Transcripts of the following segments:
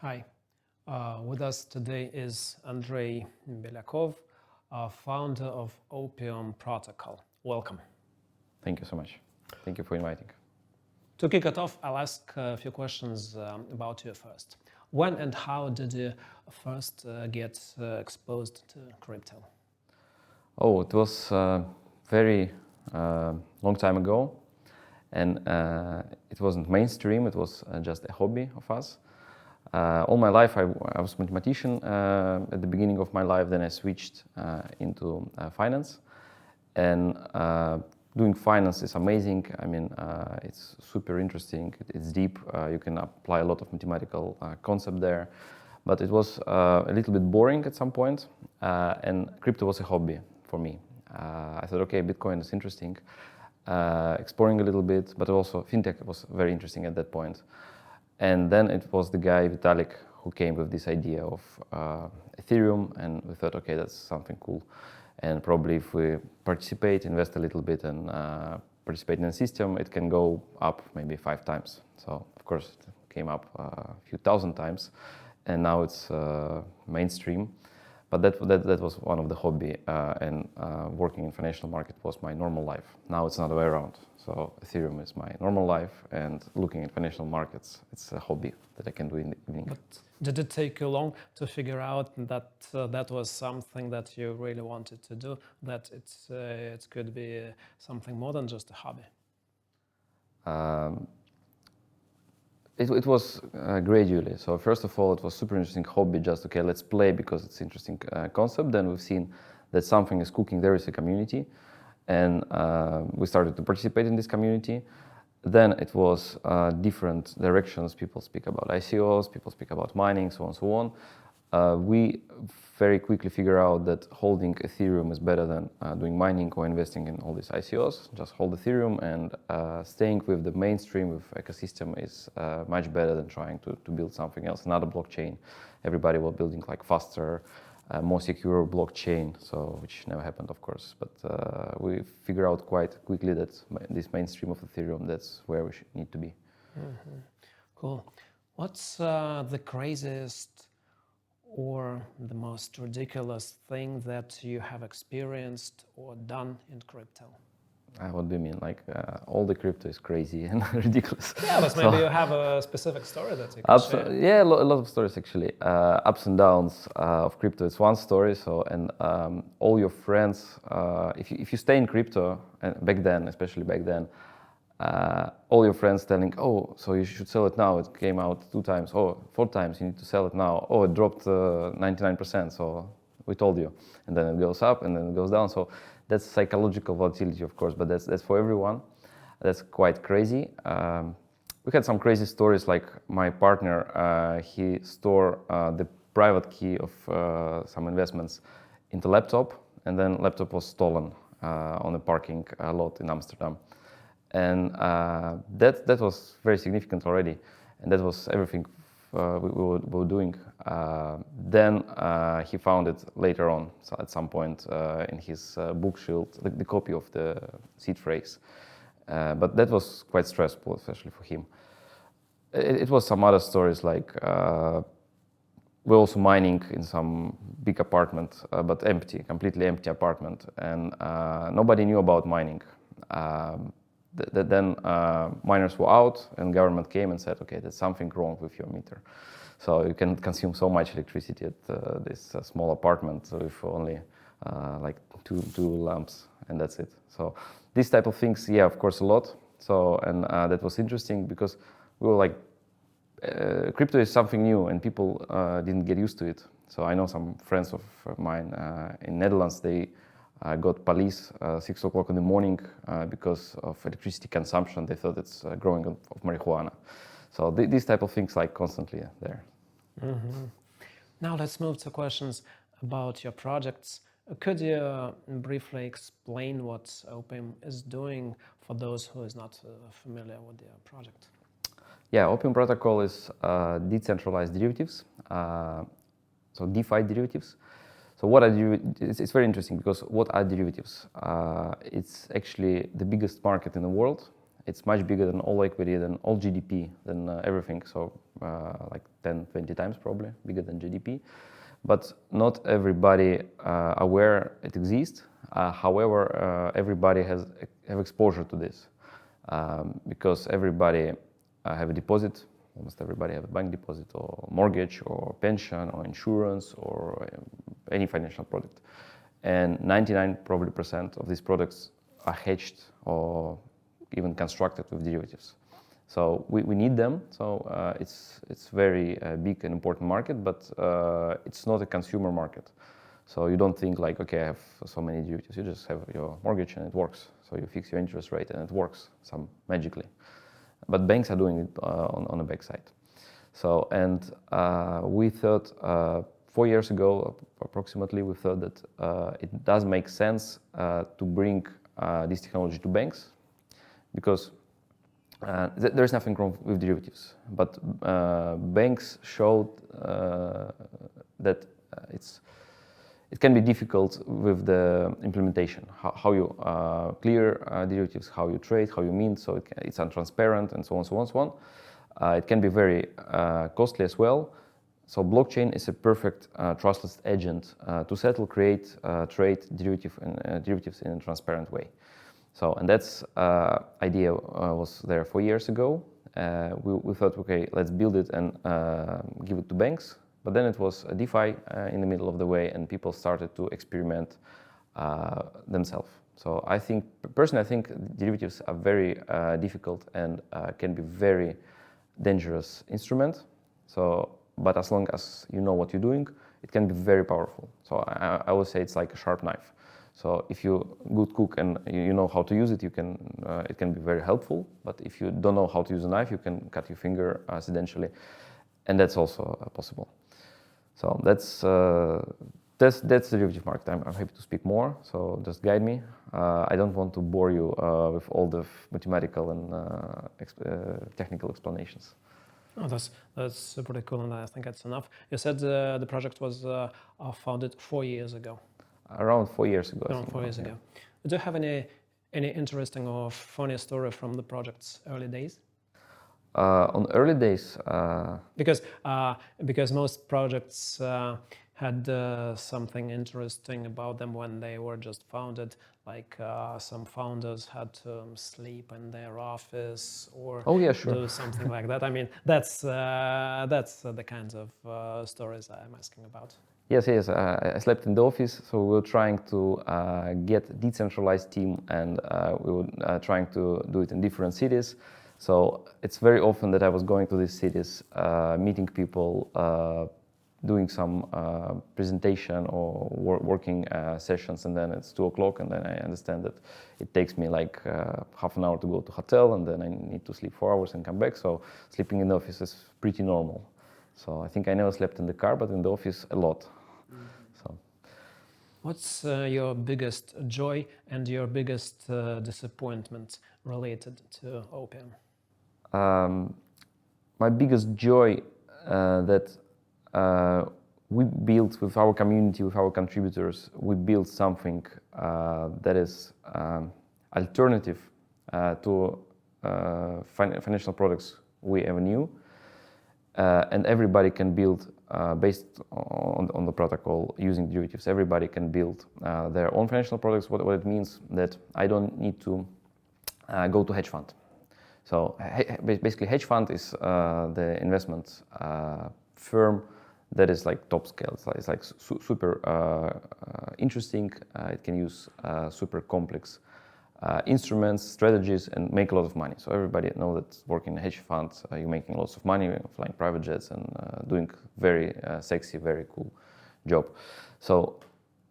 Hi, with us today is Andrey Belyakov, founder of Opium protocol. Welcome. Thank you so much. Thank you for inviting. To kick it off, I'll ask a few questions about you first. When and how did you first get exposed to crypto? Oh, it was very long time ago, and it wasn't mainstream. It was just a hobby of us. All my life, I was a mathematician at the beginning of my life. Then I switched into finance, and doing finance is amazing. I mean, it's super interesting. It's deep. You can apply a lot of mathematical concept there, but it was a little bit boring at some point, and crypto was a hobby for me. I thought, okay, Bitcoin is interesting, exploring a little bit, but also fintech was very interesting at that point. And then it was the guy, Vitalik, who came with this idea of Ethereum, and we thought, okay, that's something cool. And probably if we participate, invest a little bit and participate in the system, it can go up maybe 5 times. So, of course, it came up a few thousand times, and now it's mainstream. But that was one of the hobby, and working in financial market was my normal life. Now it's not the way around. So Ethereum is my normal life, and looking at financial markets, it's a hobby that I can do in the evening. But did it take you long to figure out that that was something that you really wanted to do, that it could be something more than just a hobby? It was gradually. So first of all, it was super interesting hobby. Just okay, let's play because it's interesting concept. Then we've seen that something is cooking. There is a community, and we started to participate in this community. Then it was different directions. People speak about ICOs. People speak about mining, so on and so on. We very quickly figure out that holding Ethereum is better than doing mining or investing in all these ICOs. Just hold Ethereum, and staying with the mainstream with ecosystem is much better than trying to build something else, another blockchain. Everybody was building like faster, more secure blockchain, so which never happened, of course. But we figure out quite quickly that this mainstream of Ethereum, that's where we need to be. Mm-hmm. Cool. What's the craziest or the most ridiculous thing that you have experienced or done in crypto? What do you mean? Like all the crypto is crazy and ridiculous. Yeah, but maybe you have a specific story that you can share. Yeah, a lot of stories actually. Ups and downs of crypto. It's one story. So, and all your friends, if you stay in crypto, and back then, especially back then, all your friends telling, oh, so you should sell it now. It came out 2 times, or 4 times. You need to sell it now. Oh, it dropped 99%. So we told you, and then it goes up, and then it goes down. So that's psychological volatility, of course, but that's for everyone. That's quite crazy. We had some crazy stories, like my partner, he stored the private key of some investments in the laptop, and then laptop was stolen on a parking lot in Amsterdam. And that was very significant already, and that was everything we were doing. Then he found it later on, so at some point in his book shield, the copy of the seed phrase. But that was quite stressful, especially for him. It was some other stories, like we're also mining in some big apartment, but empty, completely empty apartment, and nobody knew about mining. Then miners were out, and government came and said, okay, there's something wrong with your meter. So you can consume so much electricity at this small apartment with only like two lamps, and that's it. So these type of things, yeah, of course, a lot. So, and that was interesting because we were like, crypto is something new, and people didn't get used to it. So I know some friends of mine in Netherlands, they got police 6 o'clock in the morning because of electricity consumption. They thought it's growing of marijuana. So these type of things like constantly there. Mm-hmm. Now let's move to questions about your projects. Could you briefly explain what Opium is doing for those who is not familiar with your project? Yeah, Opium protocol is decentralized derivatives, so DeFi derivatives. So what are derivatives? It's very interesting because what are derivatives? It's actually the biggest market in the world, It's much bigger than all equity, than all GDP, than everything. So like 10, 20 times probably bigger than GDP. But not everybody aware it exists. However, everybody have exposure to this because everybody have a deposit. Almost everybody have a bank deposit or mortgage or pension or insurance or any financial product. And 99% probably of these products are hedged or even constructed with derivatives. So we need them. So it's very big and important market, but it's not a consumer market. So you don't think like, okay, I have so many derivatives. You just have your mortgage and it works. So you fix your interest rate and it works some magically. But banks are doing it on the backside. So, and we thought 4 years ago, approximately, we thought that it does make sense to bring this technology to banks because there's nothing wrong with derivatives. But banks showed that it can be difficult with the implementation, how you clear derivatives, how you trade, how you mint, so it's untransparent and so on, so on, so on. It can be very costly as well. So blockchain is a perfect trustless agent to settle, create, trade derivatives in a transparent way. So, and that's idea was there 4 years ago. We thought, okay, let's build it and give it to banks. But then it was a DeFi in the middle of the way, and people started to experiment themselves. So I think, personally, I think derivatives are very difficult and can be very dangerous instrument. So, but as long as you know what you're doing, it can be very powerful. So I would say it's like a sharp knife. So if you're a good cook and you know how to use it, you can it can be very helpful. But if you don't know how to use a knife, you can cut your finger accidentally, and that's also possible. So that's the derivative market. I'm happy to speak more, so just guide me. I don't want to bore you with all the mathematical and technical explanations. Oh, that's pretty cool, and I think that's enough. You said the project was founded 4 years ago. Around 4 years ago. Around 4 years ago. Do you have any interesting or funny story from the project's early days? On early days, because most projects had something interesting about them when they were just founded. Like some founders had to sleep in their office or do something like that. I mean, that's the kinds of stories I'm asking about. Yes. I slept in the office, so we were trying to get decentralized team, and we were trying to do it in different cities. So it's very often that I was going to these cities, meeting people, doing some presentation or working sessions, and then it's 2 o'clock, and then I understand that it takes me like half an hour to go to hotel, and then I need to sleep 4 hours and come back. So sleeping in the office is pretty normal. So I think I never slept in the car, but in the office a lot. So, what's your biggest joy and your biggest disappointment related to Opium? My biggest joy that we built with our community, with our contributors, we built something that is alternative to financial products we ever knew. And everybody can build based on the protocol using derivatives. Everybody can build their own financial products. What it means that I don't need to go to hedge fund. So basically, hedge fund is the investment firm that is like top scale. It's like super interesting. It can use super complex instruments, strategies, and make a lot of money. So everybody knows that working in a hedge fund, you're making lots of money, flying private jets, and doing very sexy, very cool job. So,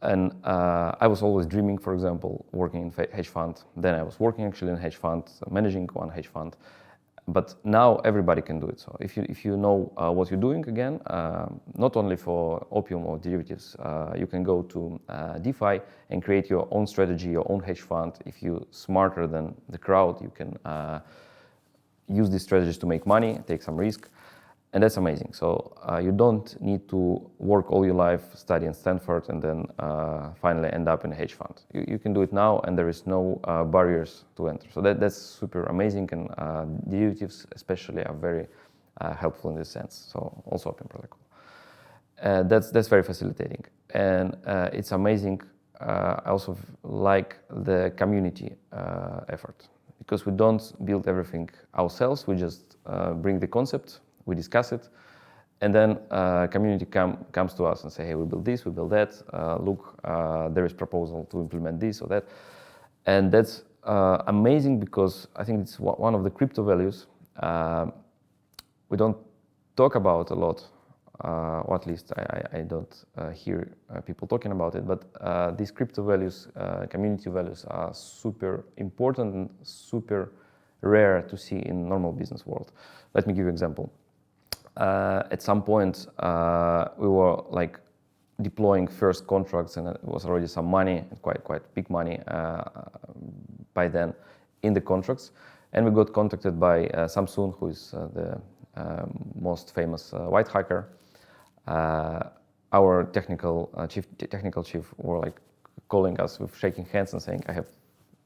and I was always dreaming, for example, working in hedge fund. Then I was working actually in a hedge fund, managing one hedge fund. But now everybody can do it. So if you know what you're doing, again, not only for Opium or derivatives, you can go to DeFi and create your own strategy, your own hedge fund. If you're smarter than the crowd, you can use these strategies to make money, take some risk. And that's amazing. So you don't need to work all your life, study in Stanford, and then finally end up in a hedge fund. You can do it now, and there is no barriers to enter. So that's super amazing, and derivatives especially are very helpful in this sense. So also Opium protocol. That's very facilitating, and it's amazing. I also like the community effort, because we don't build everything ourselves. We just bring the concept, we discuss it, and then community comes to us and say, hey, we build this, we build that. Look, there is proposal to implement this or that, and that's amazing, because I think it's one of the crypto values we don't talk about a lot. Or at least I don't hear people talking about it, but these crypto values, community values, are super important and super rare to see in normal business world. Let me give you an example. At some point, we were like deploying first contracts, and it was already some money, quite big money by then in the contracts, and we got contacted by Samsung, who is the most famous white hacker. Our technical chief were like calling us with shaking hands and saying, I have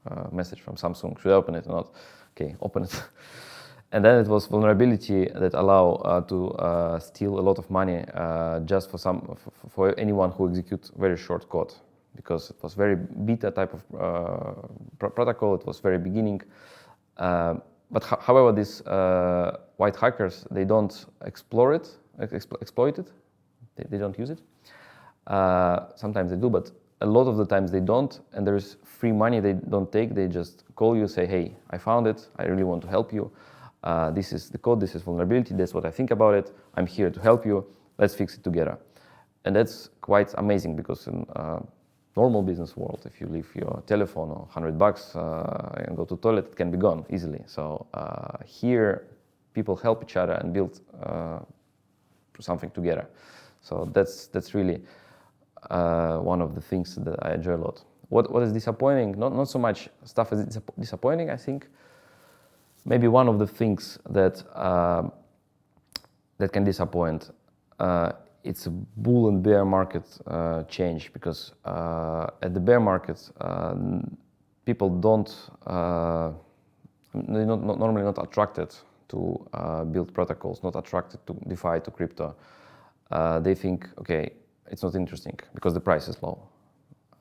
a message from Samsung, should I open it or not? Okay, open it. And then it was vulnerability that allow to steal a lot of money just for anyone who executes very short code, because it was very beta type of protocol. It was very beginning. But however, these white hackers, they don't exploit it. They don't use it. Sometimes they do, but a lot of the times they don't, and there is free money they don't take. They just call you, say, hey, I found it, I really want to help you. This is the code, this is vulnerability, that's what I think about it. I'm here to help you, let's fix it together. And that's quite amazing, because in normal business world, if you leave your telephone or $100 and go to toilet, it can be gone easily. So here, people help each other and build something together. So that's really one of the things that I enjoy a lot. What is disappointing? Not so much stuff is disappointing. I think maybe one of the things that that can disappoint, it's a bull and bear market change, because at the bear market, people they're normally not attracted to build protocols, not attracted to DeFi, to crypto. They think, okay, it's not interesting because the price is low.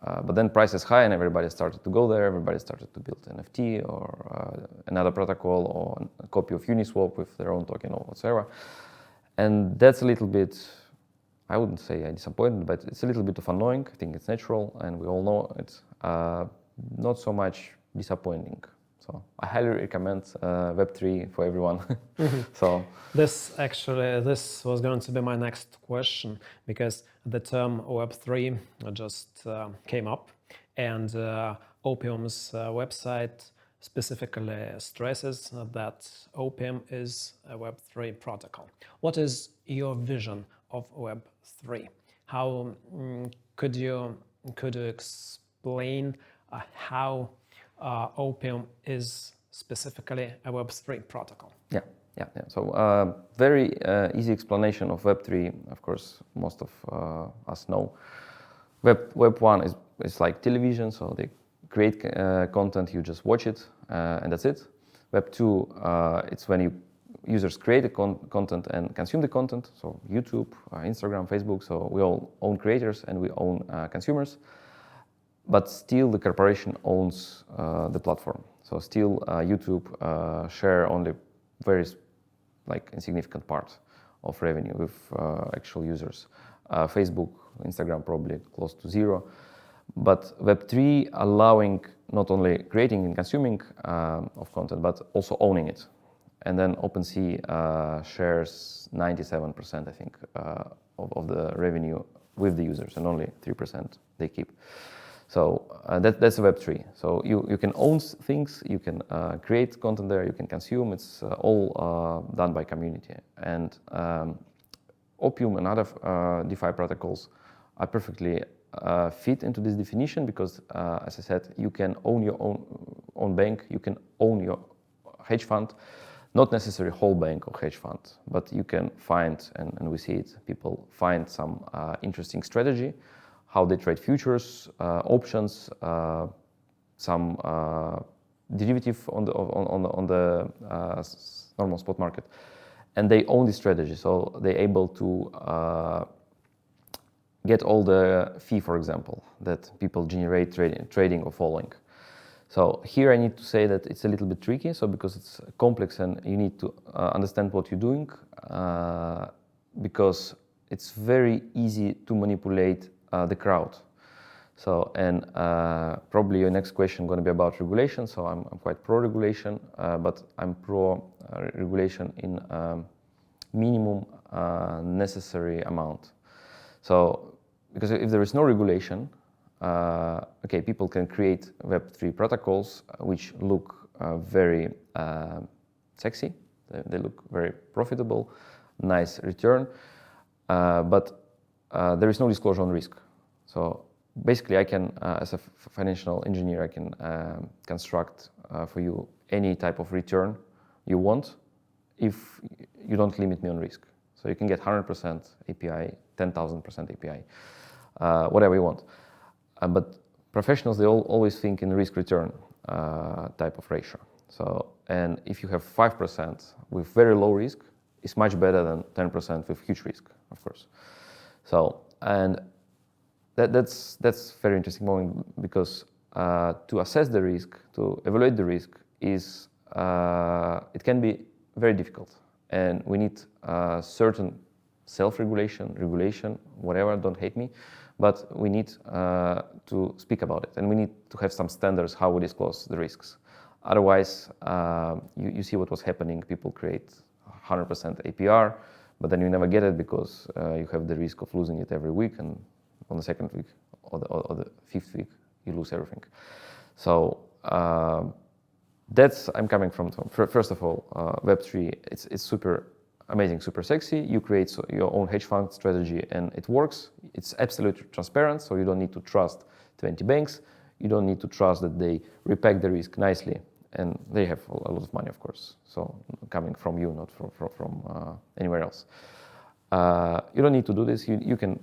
But then price is high and everybody started to go there, everybody started to build NFT or another protocol or a copy of Uniswap with their own token or whatever. And that's a little bit, I wouldn't say disappointed, but it's a little bit of annoying. I think it's natural and we all know it's not so much disappointing. So I highly recommend Web3 for everyone. Mm-hmm. So this was going to be my next question, because the term Web3 just came up, and Opium's website specifically stresses that Opium is a Web3 protocol. What is your vision of Web3? How could you explain how Opium is specifically a Web3 protocol? Yeah. So very easy explanation of Web3. Of course, most of us know. Web 1 is like television, so they create content, you just watch it, and that's it. Web 2, it's when users create the content and consume the content. So YouTube, Instagram, Facebook. So we all own creators and we own consumers. But still, the corporation owns the platform. So still, YouTube share only very insignificant part of revenue with actual users. Facebook, Instagram probably close to zero. But Web3 allowing not only creating and consuming of content, but also owning it. And then OpenSea shares 97%, I think, of the revenue with the users, and only 3% they keep. So that's Web3. So you can own things, you can create content there, you can consume. It's all done by community. And Opium and other DeFi protocols are perfectly fit into this definition, because, as I said, you can own your own bank, you can own your hedge fund. not necessarily whole bank or hedge fund, but you can find, and we see it, people find some interesting strategy, how they trade futures, options, some derivative on the normal spot market, and they own this strategy, so they're able to get all the fee, for example, that people generate trading or following. So here I need to say that it's a little bit tricky, so because it's complex and you need to understand what you're doing, because it's very easy to manipulate the crowd. So, and probably your next question going to be about regulation, so I'm quite pro-regulation, but I'm pro-regulation in minimum necessary amount. So, because if there is no regulation, okay, people can create Web3 protocols which look very sexy, they look very profitable, nice return, but there is no disclosure on risk. So basically I can, as a financial engineer, I can construct for you any type of return you want if you don't limit me on risk. So you can get 100% API, 10,000% API, whatever you want. But professionals, they always think in risk-return type of ratio. So, and if you have 5% with very low risk, it's much better than 10% with huge risk, of course. So, and that's very interesting moment, because to assess the risk, to evaluate the risk is, it can be very difficult. And we need certain self-regulation, regulation, whatever, don't hate me, but we need to speak about it. And we need to have some standards how we disclose the risks. Otherwise, you see what was happening. People create 100% APR, but then you never get it because you have the risk of losing it every week, and on the second week or the fifth week, you lose everything. So that's, I'm coming from, first of all, Web3, it's super amazing, super sexy. You create your own hedge fund strategy and it works. It's absolutely transparent, so you don't need to trust 20 banks. You don't need to trust that they repack the risk nicely, and they have a lot of money, of course. So coming from you, not from anywhere else. You don't need to do this. You can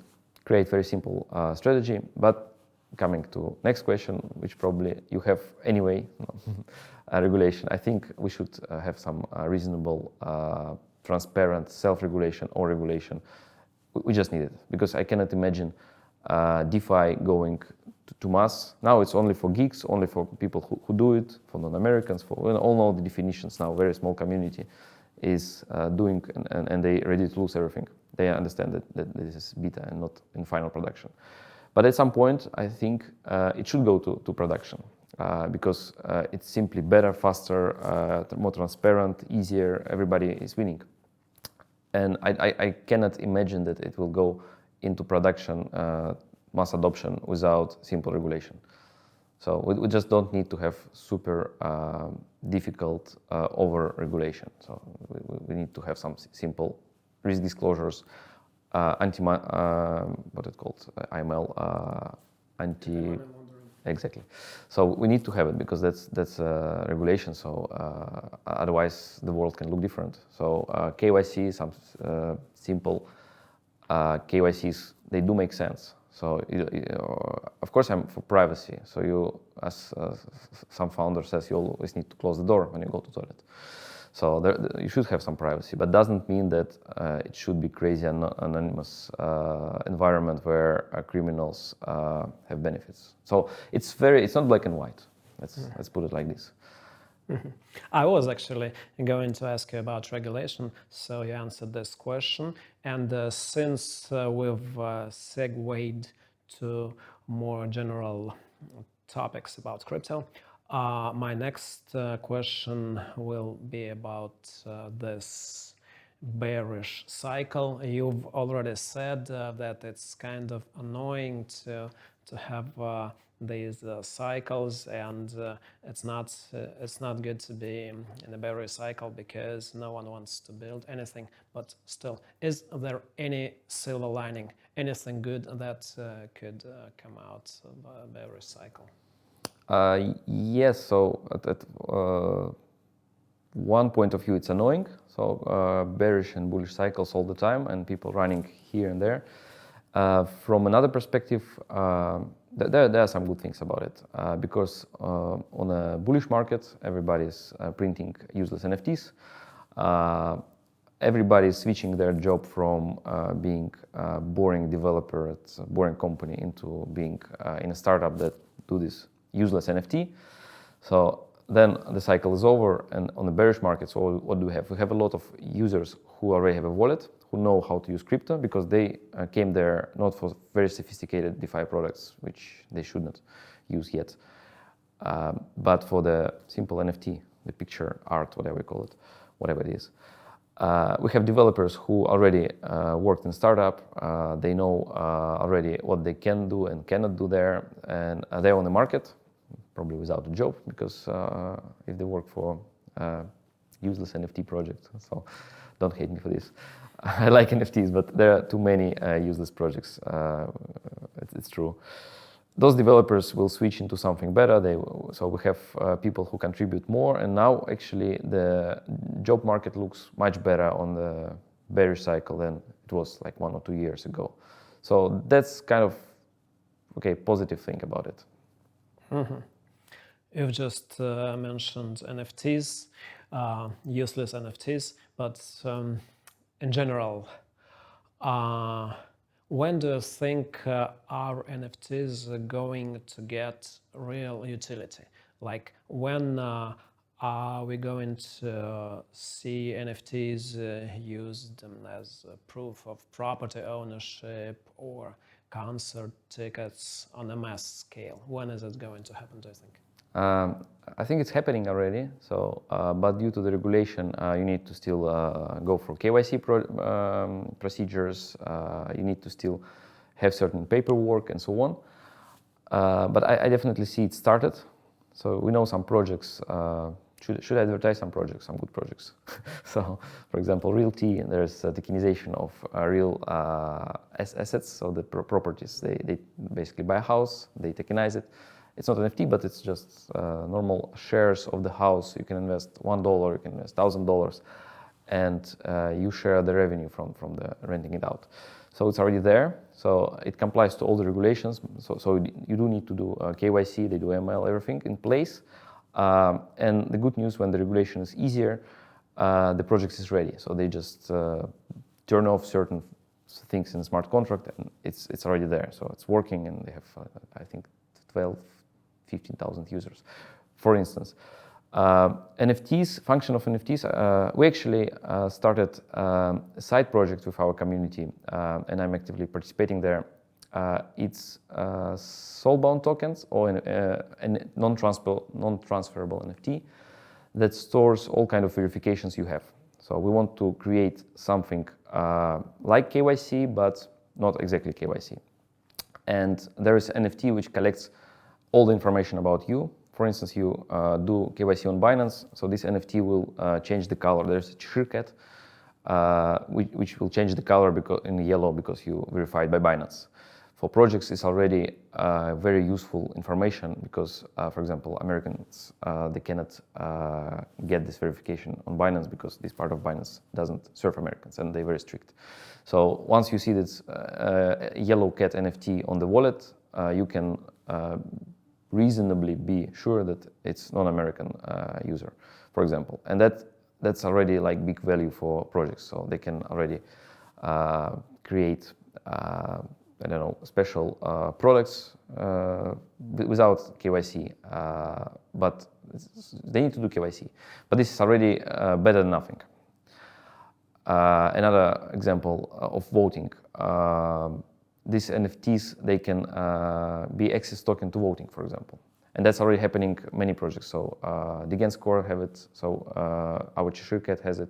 create very simple strategy, but coming to next question, which probably you have anyway, regulation. I think we should have some reasonable, transparent self-regulation or regulation. We just need it, because I cannot imagine DeFi going to mass. Now it's only for geeks, only for people who do it, for non-Americans, we all know the definitions now. Very small community is doing, and they ready to lose everything. They understand that this is beta and not in final production. But at some point, I think it should go to production, because it's simply better, faster, more transparent, easier. Everybody is winning. And I cannot imagine that it will go into production, mass adoption, without simple regulation. So we just don't need to have super difficult over-regulation. So we need to have some simple risk disclosures, what it's called, AML, exactly. So we need to have it, because that's regulation. So otherwise the world can look different. So KYC, some simple KYCs, they do make sense. So of course I'm for privacy. So you, as some founder says, you always need to close the door when you go to toilet. So you should have some privacy, but doesn't mean that it should be crazy and anonymous environment where criminals have benefits. So it's not black and white. Let's put it like this. Mm-hmm. I was actually going to ask you about regulation, so you answered this question. And since we've segued to more general topics about crypto, my next question will be about this bearish cycle. You've already said that it's kind of annoying to have these cycles, and it's not good to be in a bearish cycle because no one wants to build anything. But still, is there any silver lining, anything good that could come out of a bearish cycle? Yes, so one point of view, it's annoying. So bearish and bullish cycles all the time, and people running here and there. From another perspective, there are some good things about it, because on a bullish market, everybody's printing useless NFTs. Everybody's switching their job from being a boring developer at a boring company into being in a startup that do this useless NFT. So then the cycle is over, and on the bearish market, so what do we have? We have a lot of users who already have a wallet, who know how to use crypto, because they came there not for very sophisticated DeFi products, which they should not use yet, but for the simple NFT, the picture art, whatever we call it, whatever it is. We have developers who already worked in startup. They know already what they can do and cannot do there, and they're on the market, probably without a job, because if they work for useless NFT project, so don't hate me for this. I like NFTs, but there are too many useless projects. It's true. Those developers will switch into something better. So we have people who contribute more, and now actually the job market looks much better on the bearish cycle than it was like 1 or 2 years ago. So that's kind of positive thing about it. Mm-hmm. You've just mentioned NFTs, useless NFTs, but in general, when do you think our NFTs going to get real utility? Like when are we going to see NFTs used as a proof of property ownership or concert tickets on a mass scale? When is it going to happen, do you think? I think it's happening already. So, but due to the regulation, you need to still go for KYC procedures. You need to still have certain paperwork and so on. But I definitely see it started. So we know some projects. Should advertise some projects, some good projects. So, for example, Realty, there's a tokenization of real assets. So the properties, they basically buy a house, they tokenize it. It's not an NFT, but it's just normal shares of the house. You can invest $1, you can invest $1,000, and you share the revenue from the renting it out. So it's already there. So it complies to all the regulations. So you do need to do KYC, they do ML, everything in place. And the good news, when the regulation is easier, the project is ready. So they just turn off certain things in the smart contract, and it's already there. So it's working, and they have, I think, 15,000 users, for instance. NFTs, function of NFTs, we actually started a side project with our community, and I'm actively participating there. It's soulbound tokens, or a non-transferable NFT that stores all kind of verifications you have. So we want to create something like KYC, but not exactly KYC. And there is NFT which collects all the information about you. For instance, you do KYC on Binance, so this NFT will change the color. There's a shirkat which will change the color in yellow because you verified by Binance. For projects, it's already very useful information because, for example, Americans, they cannot get this verification on Binance because this part of Binance doesn't serve Americans, and they're very strict. So once you see this yellow cat NFT on the wallet, you can reasonably be sure that it's non-American user, for example. And that's already like big value for projects. So they can already create, I don't know, special products without KYC, but they need to do KYC. But this is already better than nothing. Another example of voting. These NFTs, they can be access token to voting, for example. And that's already happening many projects. So DeGenScore have it, so our Shirkat has it.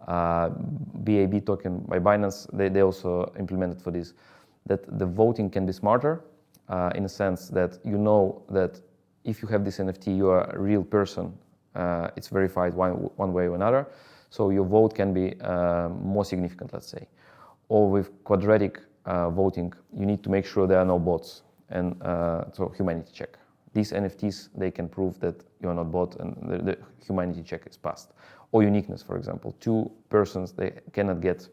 BAB token by Binance, they also implemented for this, that the voting can be smarter in a sense that you know that if you have this NFT, you are a real person. It's verified one way or another. So your vote can be more significant, let's say. Or with quadratic voting, you need to make sure there are no bots, and so humanity check. these NFTs, they can prove that you are not bot and the humanity check is passed. Or uniqueness, for example. Two persons, they cannot get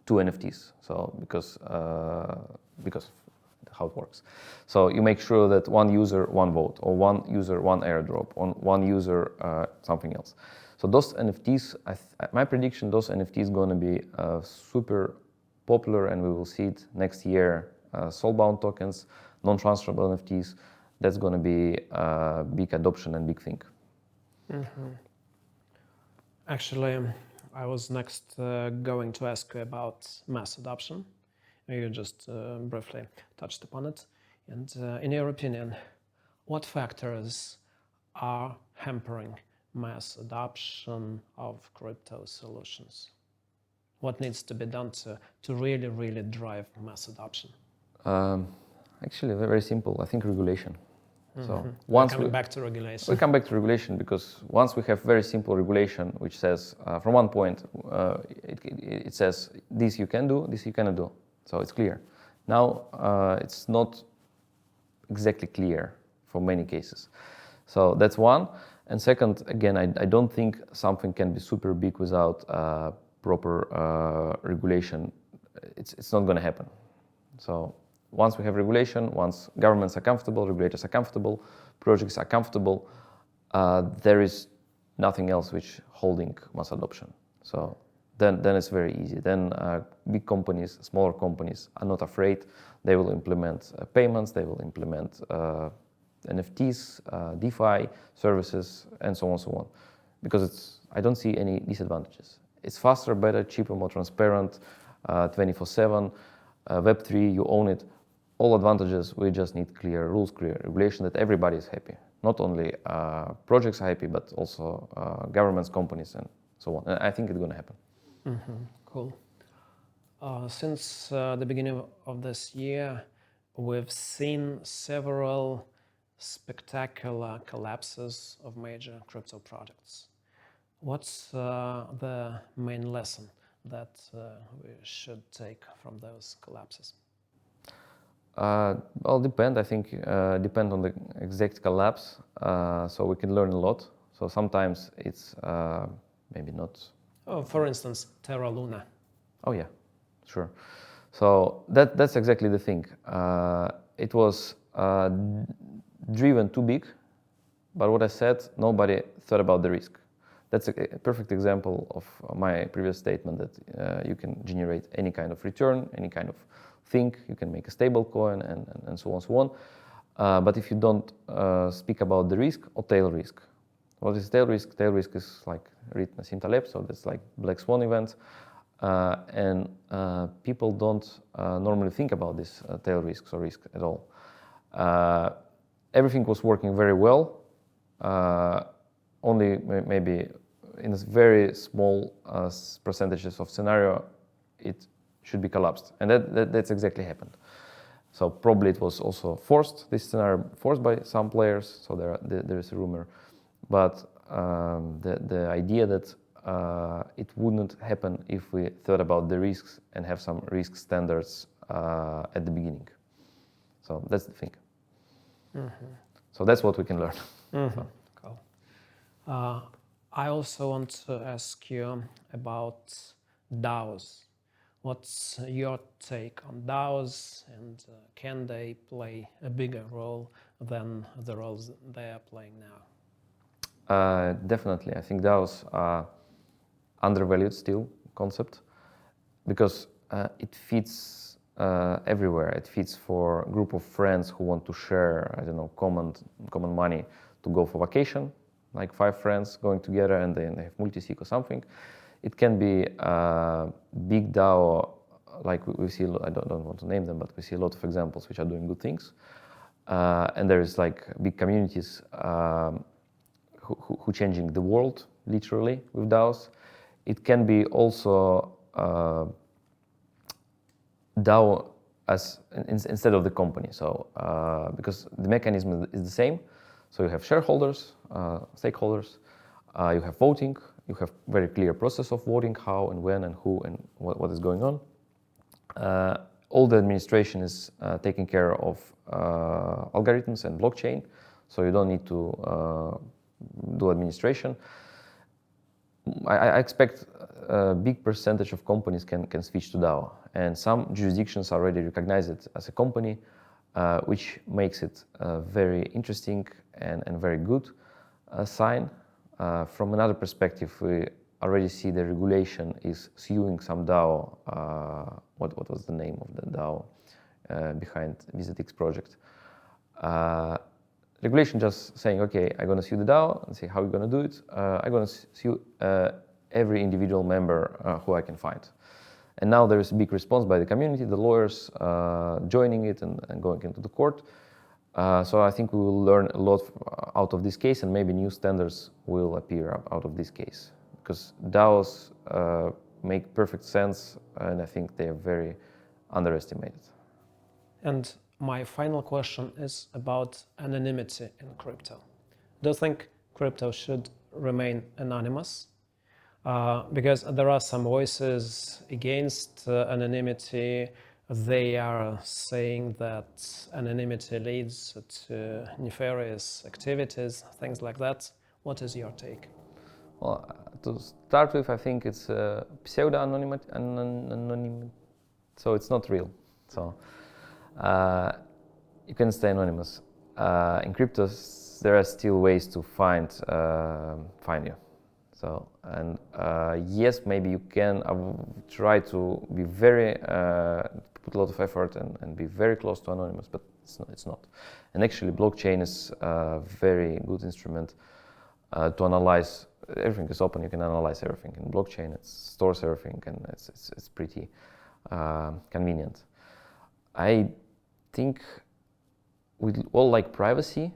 two NFTs, so because of how it works. So you make sure that one user, one vote, or one user, one airdrop, on one user, something else. So those NFTs, my prediction, those NFTs going to be super popular, and we will see it next year. Soulbound tokens, non-transferable NFTs, that's going to be a big adoption and big thing. Mm-hmm. Actually, I was next going to ask you about mass adoption. You just briefly touched upon it. And in your opinion, what factors are hampering mass adoption of crypto solutions? What needs to be done to really, really drive mass adoption? Actually, very simple. I think regulation. Mm-hmm. So once we come back to regulation. We come back to regulation because once we have very simple regulation, which says from one point, it says this you can do, this you cannot do. So it's clear. Now it's not exactly clear for many cases. So that's one. And second, again, I don't think something can be super big without proper regulation. It's not going to happen. So once we have regulation, once governments are comfortable, regulators are comfortable, projects are comfortable, there is nothing else which holding mass adoption. So then it's very easy. Then big companies, smaller companies are not afraid. They will implement payments, they will implement NFTs, DeFi services, and so on and so on. Because I don't see any disadvantages. It's faster, better, cheaper, more transparent, 24/7, Web3, you own it. All advantages, we just need clear rules, clear regulation, that everybody is happy. Not only projects are happy, but also governments, companies, and so on. And I think it's going to happen. Mm-hmm. Cool. Since the beginning of this year, we've seen several spectacular collapses of major crypto projects. What's the main lesson that we should take from those collapses? Well, depend. I think depend on the exact collapse. So we can learn a lot. So sometimes it's maybe not. Oh, for instance, Terra Luna. Oh yeah, sure. So that's exactly the thing. It was driven too big, but what I said, nobody thought about the risk. That's a perfect example of my previous statement that you can generate any kind of return, any kind of thing. You can make a stable coin and so on and so on. But if you don't speak about the risk or tail risk. What is tail risk? Tail risk is like written Nassim Taleb, so that's like black swan events. And people don't normally think about this tail risks or risk at all. Everything was working very well. Only maybe in very small percentages of scenario, it should be collapsed. And that's exactly happened. So probably it was also forced, this scenario forced by some players, so there is a rumor. But the idea that it wouldn't happen if we thought about the risks and have some risk standards at the beginning. So that's the thing. Mm-hmm. So that's what we can learn. Mm-hmm. So. Cool. I also want to ask you about DAOs. What's your take on DAOs, and can they play a bigger role than the roles they are playing now? Definitely. I think DAOs are undervalued still concept because it fits everywhere. It fits for a group of friends who want to share, I don't know, common money to go for vacation, like 5 friends going together and then they have multi-sig or something. It can be a big DAO, like we see, I don't want to name them, but we see a lot of examples which are doing good things. And there is like big communities who changing the world, literally, with DAOs. It can be also DAO as instead of the company. So because the mechanism is the same. So you have shareholders, stakeholders, you have voting, you have very clear process of voting, how and when and who and what is going on. all the administration is taking care of algorithms and blockchain, so you don't need to do administration. I expect a big percentage of companies can switch to DAO, and some jurisdictions already recognize it as a company, which makes it very interesting and very good sign. From another perspective, we already see the regulation is suing some DAO. What was the name of the DAO behind VZX project? Regulation just saying, okay, I'm going to sue the DAO and say how you're going to do it. I'm going to sue every individual member who I can find. And now there is a big response by the community, the lawyers joining it and going into the court. So I think we will learn a lot out of this case, and maybe new standards will appear out of this case. Because DAOs make perfect sense, and I think they are very underestimated. And my final question is about anonymity in crypto. Do you think crypto should remain anonymous? Because there are some voices against anonymity. They are saying that anonymity leads to nefarious activities, things like that. What is your take? Well, to start with, I think it's pseudo-anonymity, so it's not real. So you can stay anonymous. In crypto, there are still ways to find you. So, and yes, maybe you can try to be very, put a lot of effort and be very close to anonymous, but it's not. And actually, blockchain is a very good instrument to analyze. Everything is open, you can analyze everything. In blockchain, it stores everything, and it's pretty convenient. I think we all like privacy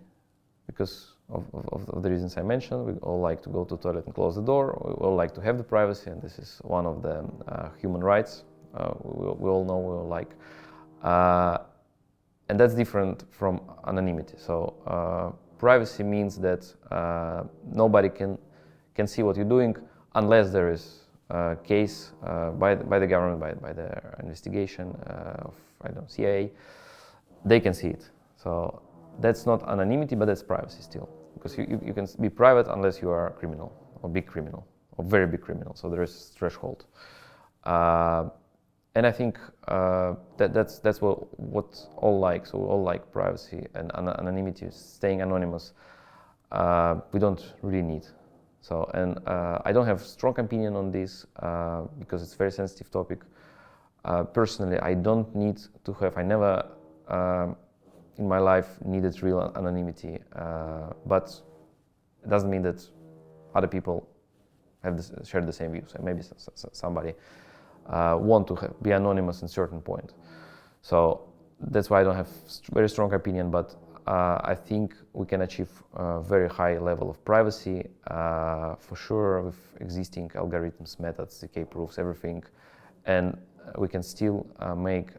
because of the reasons I mentioned. We all like to go to the toilet and close the door. We all like to have the privacy, and this is one of the human rights we all know we all like. And that's different from anonymity. So privacy means that nobody can see what you're doing unless there is a case by the government, by the investigation of, I don't know, CIA. They can see it. So that's not anonymity, but that's privacy still. Because you can be private unless you are a criminal, or big criminal, or very big criminal. So there is a threshold. And I think that's what all like. So we all like privacy and anonymity, staying anonymous. We don't really need. So, and I don't have strong opinion on this because it's a very sensitive topic. Personally, I don't need to have, I never in my life needed real anonymity, but it doesn't mean that other people have share the same views. And maybe somebody want to be anonymous in certain point. So that's why I don't have very strong opinion, but I think we can achieve a very high level of privacy, for sure, with existing algorithms, methods, ZK proofs, everything. And we can still make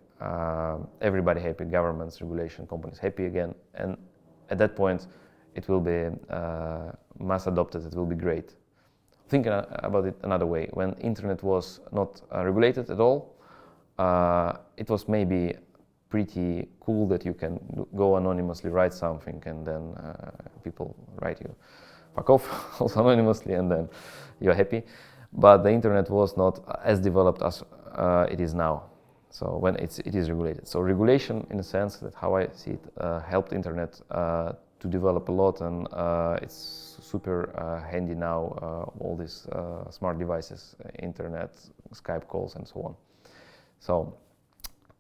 everybody happy, governments, regulation, companies happy again. And at that point, it will be mass adopted, it will be great. Thinking about it another way, when internet was not regulated at all, it was maybe pretty cool that you can go anonymously, write something, and then people write you fuck off also anonymously, and then you're happy. But the internet was not as developed as it is now. So when it is regulated. So regulation, in a sense, that how I see it, helped internet to develop a lot, and it's super handy now, all these smart devices, internet, Skype calls, and so on. So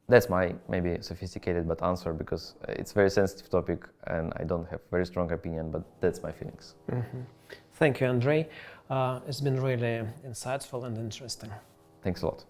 that's my maybe sophisticated but answer, because it's a very sensitive topic and I don't have very strong opinion, but that's my feelings. Mm-hmm. Thank you, Andrey. It's been really insightful and interesting. Thanks a lot.